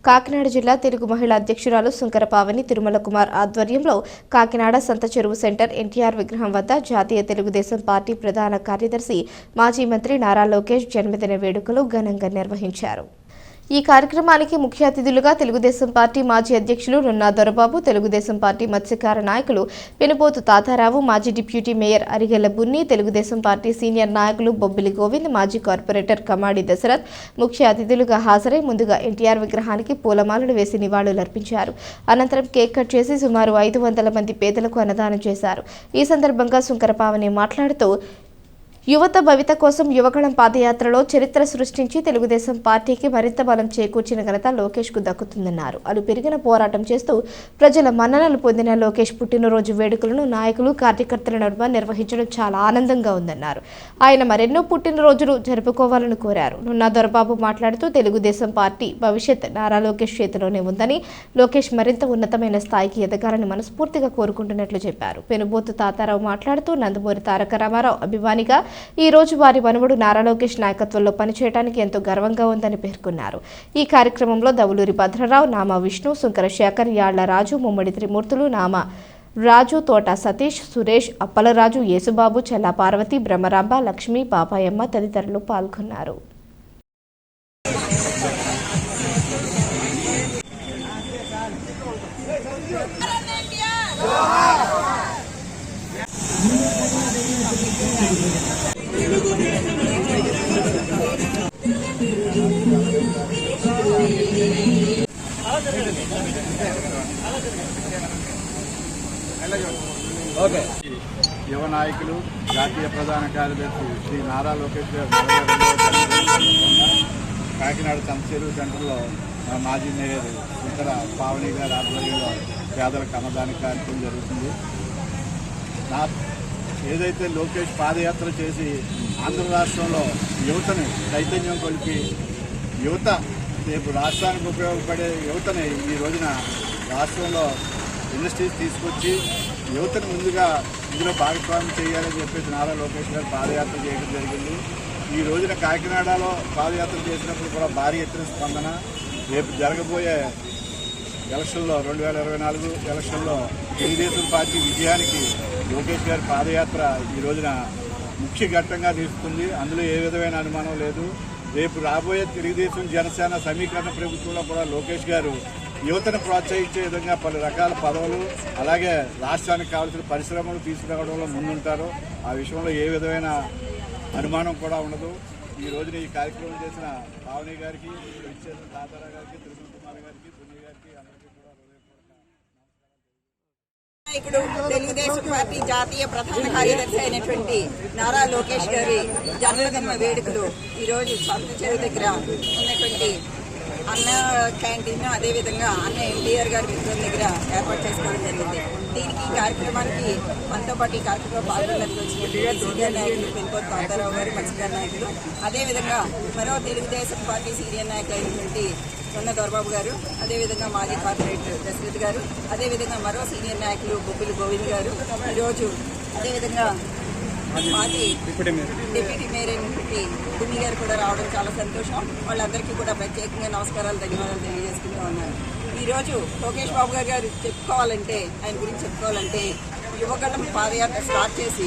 కాకినాడ జిల్లా తెలుగు మహిళా అధ్యక్షురాలు సుంకర పావని తిరుమల కుమార్ ఆధ్వర్యంలో కాకినాడ సంత చెరువు సెంటర్ ఎన్టీఆర్ విగ్రహం వద్ద జాతీయ తెలుగుదేశం పార్టీ ప్రధాన కార్యదర్శి మాజీ మంత్రి నారా లోకేష్ జన్మదిన వేడుకలు ఘనంగా నిర్వహించారు. ఈ కార్యక్రమానికి ముఖ్య అతిథులుగా తెలుగుదేశం పార్టీ మాజీ అధ్యక్షులు నున్నా దొరబాబు, తెలుగుదేశం పార్టీ మత్స్యకార నాయకులు పెనుపోతు తాతారావు, మాజీ deputy mayor Arigela Bunni, Telugu Desam party senior నాయకులు బొబ్బిలి గోవింద్, మాజీ కార్పొరేటర్ కమాడి దశరథ్ ముఖ్య అతిథులుగా హాజరై ముందుగా ఎన్టీఆర్ విగ్రహానికి పూలమాలలు వేసి నివాళులర్పించారు. అనంతరం కేక్ కట్ చేసి సుమారు 500 మంది పేదలకు అన్నదానం చేశారు. ఈ సందర్భంగా సుంకర పావని మాట్లాడుతూ యువత భవిత కోసం యువగళం పాదయాత్రలో చరిత్ర సృష్టించి తెలుగుదేశం పార్టీకి మరింత బలం చేకూర్చిన ఘనత లోకేష్ కు దక్కుతుందన్నారు. అలు పెరిగిన పోరాటం చేస్తూ ప్రజల మన్ననలు పొందిన లోకేష్ పుట్టినరోజు వేడుకలను నాయకులు కార్యకర్తల నడుమ నిర్వహించడం చాలా ఆనందంగా ఉందన్నారు. ఆయన మరెన్నో పుట్టినరోజులు జరుపుకోవాలని కోరారు. నున్నా దొరబాబు మాట్లాడుతూ తెలుగుదేశం పార్టీ భవిష్యత్ నారా లోకేష్ చేతిలోనే ఉందని, లోకేష్ మరింత ఉన్నతమైన స్థాయికి ఎదగాలని మనస్ఫూర్తిగా కోరుకుంటున్నట్లు చెప్పారు. పెనుబోతు తాతారావు మాట్లాడుతూ నందమూరి తారక రామారావు అభిమానిగా ఈ రోజు వారి మనుమడు నారా లోకేష్ నాయకత్వంలో పనిచేయడానికి ఎంతో గర్వంగా ఉందని పేర్కొన్నారు. ఈ కార్యక్రమంలో దవులూరి భద్రరావు, నామా విష్ణు, సుంకర శేఖర్, యాళ్ల రాజు, ముమ్మడి త్రిమూర్తులు, నామా రాజు, తోట సతీష్, సురేష్, అప్పలరాజు, యేసుబాబు, చెల్లా పార్వతి, బ్రహ్మరాంబ, లక్ష్మి, పాపాయమ్మ తదితరులు పాల్గొన్నారు. యువ నాయకులు జాతీయ ప్రధాన కార్యదర్శి శ్రీ నారా లోకేష్ గారు కాకినాడ సంత చెరువు సెంటర్లో మాజీ మేయర్ సుంకర పావని గారి ఆధ్వర్యంలో పేదలకు అన్నదాన కార్యక్రమం జరుగుతుంది. ఏదైతే లోకేష్ పాదయాత్ర చేసి ఆంధ్ర రాష్ట్రంలో యువతని చైతన్యం కొలిపి యువత రేపు రాష్ట్రానికి ఉపయోగపడే యువతని ఈ రోజున రాష్ట్రంలో ఇండస్ట్రీస్ తీసుకొచ్చి యువతను ముందుగా ఇందులో భాగస్వామ్యం చేయాలని చెప్పేసి నారా లోకేష్ గారు పాదయాత్ర చేయడం జరిగింది. ఈ రోజున కాకినాడలో పాదయాత్ర చేసినప్పుడు కూడా భారీ ఎత్తున స్పందన. రేపు జరగబోయే ఎలక్షన్లో 2024 ఎలక్షన్లో తెలుగుదేశం పార్టీ విజయానికి లోకేష్ గారి పాదయాత్ర ఈ రోజున ముఖ్య ఘట్టంగా నిలుస్తుంది. అందులో ఏ విధమైన అనుమానం లేదు. రేపు రాబోయే తెలుగుదేశం జనసేన సమీకరణ ప్రభుత్వంలో కూడా లోకేష్ గారు యువతను ప్రోత్సహించే విధంగా పలు రకాల పదవులు అలాగే రాష్ట్రానికి కావాల్సిన పరిశ్రమలు తీసుకురావడంలో ముందుంటారు. ఆ విషయంలో ఏ విధమైన అనుమానం కూడా ఉండదు. ఈ రోజున ఈ కార్యక్రమం చేసిన పావని గారికి, ఇచ్చేసిన తాతారా గారికి, తిరుమల కుమార్ గారికి, పుణ్య గారికి అందరికీ కూడా నాయకుడు తెలుగుదేశం పార్టీ జాతీయ ప్రధాన కార్యదర్శి అయినటువంటి నారా లోకేష్ గారి జన్మదిన వేడుకలు ఈరోజు సంత చెరువు దగ్గర ఉన్నటువంటి అన్న క్యాంటీన్, అదేవిధంగా అన్న ఎన్టీఆర్ గారి విగ్రహం దగ్గర ఏర్పాటు చేసుకోవడం జరిగింది. దీనికి ఈ కార్యక్రమానికి మనతో పాటు ఈ కార్యక్రమంలో పాల్గొనడానికి వచ్చినటువంటి సీనియర్ నాయకులు పెనుపోతు తాతారావు గారు, మత్స్యకార నాయకులు, అదేవిధంగా మరో తెలుగుదేశం పార్టీ సీనియర్ నాయకులు అయినటువంటి నున్నా దొరబాబు గారు, అదేవిధంగా మాజీ కార్పొరేటర్ దశరథ్ గారు, అదేవిధంగా మరో సీనియర్ నాయకులు బొబ్బిలి గోవింద్ గారు, ఈరోజు అదేవిధంగా మాజీ డిప్యూటీ మేయర్ అయినటువంటి బున్ని గారు కూడా రావడం చాలా సంతోషం. వాళ్ళందరికీ కూడా ప్రత్యేకంగా నమస్కారాలు, ధన్యవాదాలు తెలియజేసుకుంటూ ఉన్నారు. ఈరోజు లోకేష్ బాబు గారు చెప్పుకోవాలంటే, ఆయన గురించి చెప్పుకోవాలంటే, యువగళం పాదయాత్ర స్టార్ట్ చేసి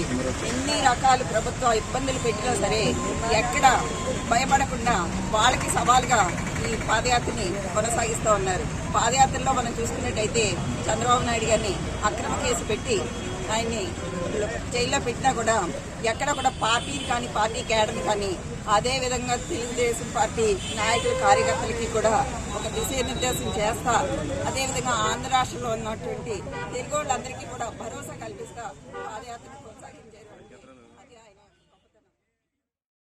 ఎన్ని రకాల ప్రభుత్వ ఇబ్బందులు పెట్టినా సరే ఎక్కడ భయపడకుండా వాళ్ళకి సవాల్గా ఈ పాదయాత్రని కొనసాగిస్తూ ఉన్నారు. పాదయాత్రలో మనం చూసుకున్నట్టయితే చంద్రబాబు నాయుడు గారిని అక్రమ కేసు పెట్టి ఆయన్ని జైల్లో పెట్టినా కూడా ఎక్కడ కూడా పార్టీని కానీ, పార్టీ కేడర్ కానీ, అదేవిధంగా తెలుగుదేశం పార్టీ నాయకులు, కార్యకర్తలకి కూడా ఒక దిశానిర్దేశం చేస్తా, అదేవిధంగా ఆంధ్ర రాష్ట్రంలో ఉన్నటువంటి తెలుగు వాళ్ళందరికీ కూడా భరోసా కల్పిస్తా పాదయాత్రను కొనసాగించారు.